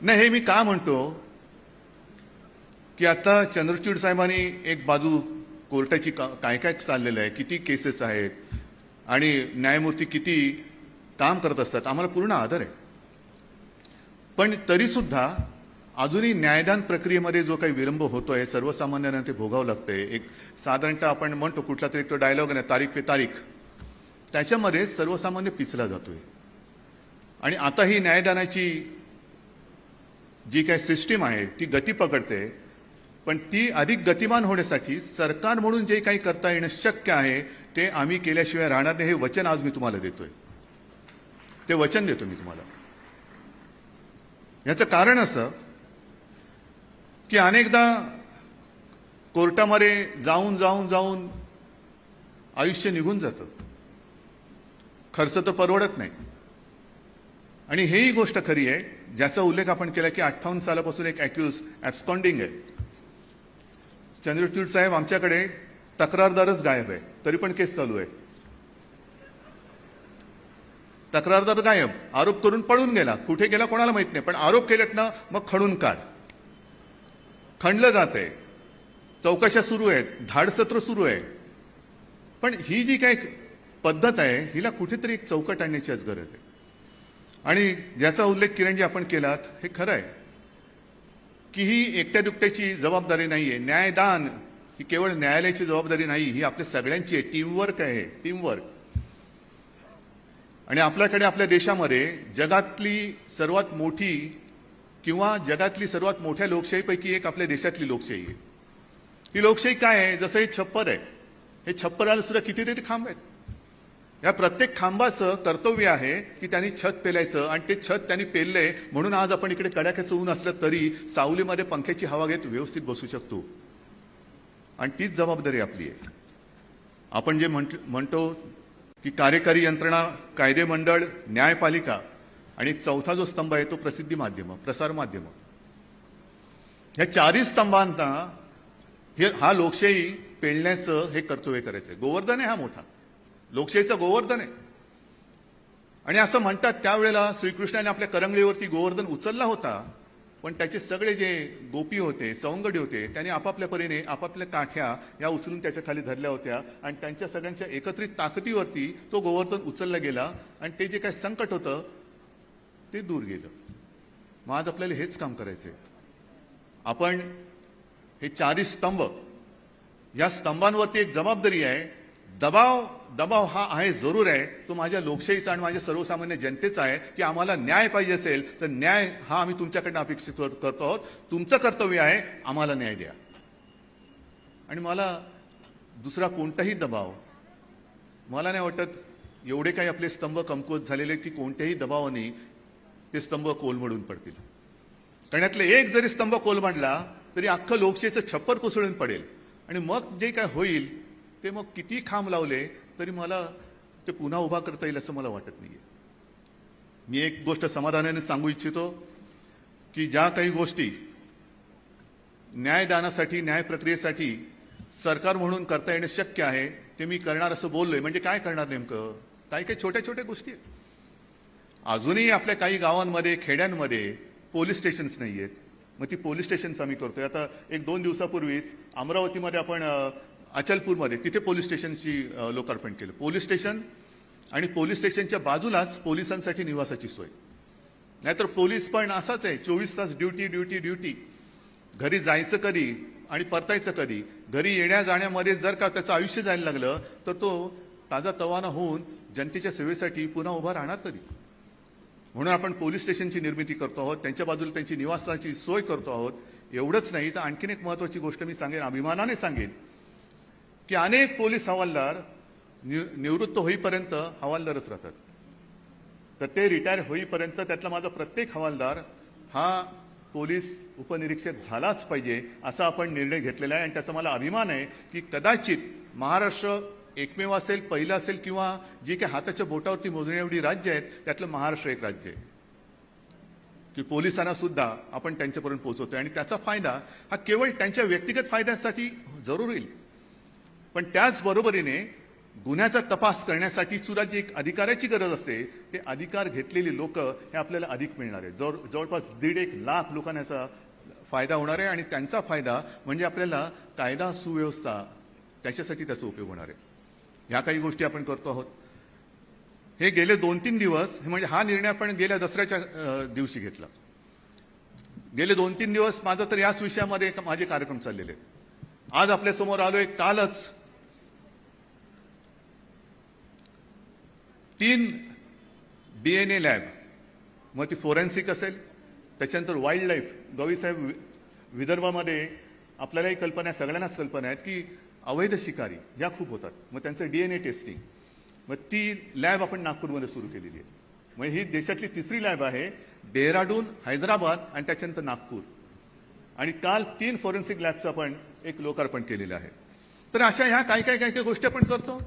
नाही, हे मी का म्हणतो की आता चंद्रचूड साहेबांनी एक बाजू कोर्टाची काय काय चाललेलं आहे, किती केसेस आहेत आणि न्यायमूर्ती किती काम करत असतात, आम्हाला पूर्ण आदर आहे. पण तरीसुद्धा अजूनही न्यायदान प्रक्रियेमध्ये जो काही विलंब होतोय, सर्वसामान्यांना ते भोगावं लागतंय. एक साधारणतः आपण म्हणतो कुठला तरी तो डायलॉग आहे, तारीख पे तारीख, त्याच्यामध्ये सर्वसामान्य पिचला जातोय. आणि आता ही न्यायदानाची जी काही सिस्टीम आहे ती गती पकडते, पण ती अधिक गतिमान होण्यासाठी सरकार म्हणून जे काही करता येणं शक्य आहे ते आम्ही केल्याशिवाय राहणार नाही. हे वचन आज मी तुम्हाला देतोय, ते वचन देतो मी तुम्हाला. याचं कारण असं की अनेकदा कोर्टामध्ये जाऊन जाऊन जाऊन आयुष्य निघून जातं, खर्च तर परवडत नाही. आणि हेही गोष्ट खरी आहे ज्याचा उल्लेख आपण केला की 58 सालापासून एक ॲक्यूज ॲब्स्कॉन्डिंग आहे. चंद्रचूड साहेब आमच्याकडे तक्रारदारच गायब आहे, तरी पण केस चालू आहे. तक्रारदार गायब, आरोप करून पळून गेला, कुठे गेला कोणाला माहित नाही, पण आरोप केलेत ना मग खणून काढ, खणलं जातंय, चौकशा सुरू आहेत, धाडसत्र सुरू आहे. पण ही जी काही पद्धत आहे हिला कुठेतरी एक चौकट आणण्याचीच गरज आहे. आणि ज्याचा उल्लेख किरणजी आपण केलात हे खरं आहे की ही एकट्या दुकट्याची जबाबदारी नाही आहे. न्यायदान ही केवळ न्यायालयाची जबाबदारी नाही, ही आपल्या सगळ्यांची आहे. टीमवर्क आहे, टीमवर्क. आणि आपल्याकडे आपल्या देशामध्ये जगातली सर्वात मोठी किंवा जगातली सर्वात मोठ्या लोकशाहीपैकी एक आपल्या देशातली लोकशाही आहे. ही लोकशाही काय आहे, जसं हे छप्पर आहे, हे छप्पराला सुद्धा कितीतरी खांब आहेत. या प्रत्येक खांबाचं कर्तव्य आहे की त्यांनी छत पेलायचं, आणि ते छत त्यांनी पेललंय म्हणून आज आपण इकडे कडाक्याचं ऊन असलं तरी सावलीमध्ये पंख्याची हवा घेत व्यवस्थित बसू शकतो. आणि तीच जबाबदारी आपली आहे. आपण जे म्हणतो की कार्यकारी यंत्रणा, कायदे मंडळ, न्यायपालिका आणि एक चौथा जो स्तंभ आहे तो प्रसिद्धी माध्यम, प्रसार माध्यम. ह्या चारही स्तंभांना हा लोकशाही पेलण्याचं हे कर्तव्य करायचं आहे. गोवर्धन आहे हा मोठा, लोकशाहीचं गोवर्धन आहे. आणि असं म्हणतात त्यावेळेला श्रीकृष्णाने आपल्या करंगळीवरती गोवर्धन उचलला होता, पण त्याचे सगळे जे गोपी होते, सवंगडी होते, त्यांनी आपापल्या परीने आपापल्या काठ्या या उचलून त्याच्या खाली धरल्या होत्या आणि त्यांच्या सगळ्यांच्या एकत्रित ताकदीवरती तो गोवर्धन उचलला गेला आणि ते जे काही संकट होतं ते दूर गेलं. मग आज आपल्याला हेच काम करायचंय. आपण हे चारही स्तंभ, या स्तंभांवरती एक जबाबदारी आहे. दबाव हा आहे, जरूर आहे, तो माझ्या लोकशाहीचा आणि माझ्या सर्वसामान्य जनतेचा आहे की आम्हाला न्याय पाहिजे असेल तर न्याय हा आम्ही तुमच्याकडनं अपेक्षित करतो आहोत. तुमचं कर्तव्य आहे आम्हाला न्याय द्या. आणि मला दुसरा कोणताही दबाव, मला नाही वाटत एवढे काही आपले स्तंभ कमकुवत झालेले की कोणत्याही दबावाने ते स्तंभ कोलमडून पडतील. कारण यातले एक जरी स्तंभ कोलमडला तरी अख्खं लोकशाहीचं छप्पर कोसळून पडेल. आणि मग जे काय होईल ते मग किती खांब लावले तरी मला ते पुन्हा उभा करता येईल असं मला वाटत नाहीये. मी एक गोष्ट समाधानाने सांगू इच्छितो की ज्या काही गोष्टी न्यायदानासाठी, न्याय प्रक्रियेसाठी सरकार म्हणून करता येणं शक्य आहे ते मी करणार असं बोललोय. म्हणजे काय करणार नेमकं, काही काही छोट्या छोट्या गोष्टी आहेत. अजूनही आपल्या काही गावांमध्ये, खेड्यांमध्ये पोलीस स्टेशन्स नाही आहेत. मग ती पोलीस स्टेशन्स आम्ही करतोय. आता 1-2 दिवसापूर्वीच अमरावतीमध्ये आपण अचलपूरमध्ये तिथे पोलीस स्टेशनची लोकार्पण केलं. पोलीस स्टेशन आणि पोलीस स्टेशनच्या बाजूलाच पोलिसांसाठी निवासाची सोय. नाहीतर पोलीस पण असाच आहे, 24 तास ड्युटी ड्युटी ड्युटी. घरी जायचं कधी आणि परतायचं कधी. घरी येण्या जाण्यामध्ये जर का त्याचं आयुष्य जायला लागलं तर तो ताजा तवाना होऊन जनतेच्या सेवेसाठी पुन्हा उभा राहणार कधी. म्हणून आपण पोलीस स्टेशनची निर्मिती करतो आहोत, त्यांच्या बाजूला त्यांची निवासाची सोय करतो आहोत. एवढंच नाही तर आणखीन एक महत्त्वाची गोष्ट मी सांगेन, अभिमानाने सांगेन की अनेक पोलीस हवालदार निवृत्त होईपर्यंत हवालदारच राहतात. तर ते रिटायर होईपर्यंत त्यातला माझा प्रत्येक हवालदार हा पोलीस उपनिरीक्षक झालाच पाहिजे असा आपण निर्णय घेतलेला आहे. आणि त्याचा मला अभिमान आहे की कदाचित महाराष्ट्र एकमेव असेल, पहिलं असेल, किंवा जी काही हाताच्या बोटावरती मोजण्याएवढी राज्य आहेत त्यातलं महाराष्ट्र एक राज्य आहे की पोलिसांना सुद्धा आपण त्यांच्यापर्यंत पोहोचवतोय. आणि त्याचा फायदा हा केवळ त्यांच्या व्यक्तिगत फायद्यासाठी जरूर होईल, पण त्याचबरोबरीने गुन्ह्याचा तपास करण्यासाठी सुद्धा जी एक अधिकाराची गरज असते ते अधिकार घेतलेली लोक हे आपल्याला अधिक मिळणार आहे. जवळपास 1.5 लाख लोकांना याचा फायदा होणार आहे आणि त्यांचा फायदा म्हणजे आपल्याला कायदा सुव्यवस्था त्याच्यासाठी त्याचा उपयोग होणार आहे. ह्या काही गोष्टी आपण करतो आहोत. हे गेले 2-3 दिवस म्हणजे हा निर्णय आपण गेल्या दसऱ्याच्या दिवशी घेतला. गेले 2-3 दिवस माझं तर याच विषयामध्ये माझे कार्यक्रम चाललेले आहेत. आज आपल्या समोर आलोय. कालच 3 DNA लॅब, मग ती फोरेन्सिक असेल, त्याच्यानंतर वाईल्ड लाईफ. गौरीसाहेब, विदर्भामध्ये आपल्यालाही कल्पना आहे, सगळ्यांनाच कल्पना आहे की अवैध शिकारी या खूप होतात. मग त्यांचं DNA टेस्टिंग, मग ती लॅब आपण नागपूरमध्ये सुरू केलेली आहे. मग ही देशातली 3री लॅब आहे. डेहराडून, हैदराबाद आणि त्याच्यानंतर नागपूर. आणि काल 3 फोरेन्सिक लॅबचं आपण एक लोकार्पण केलेलं आहे. तर अशा ह्या काही गोष्टी आपण करतो.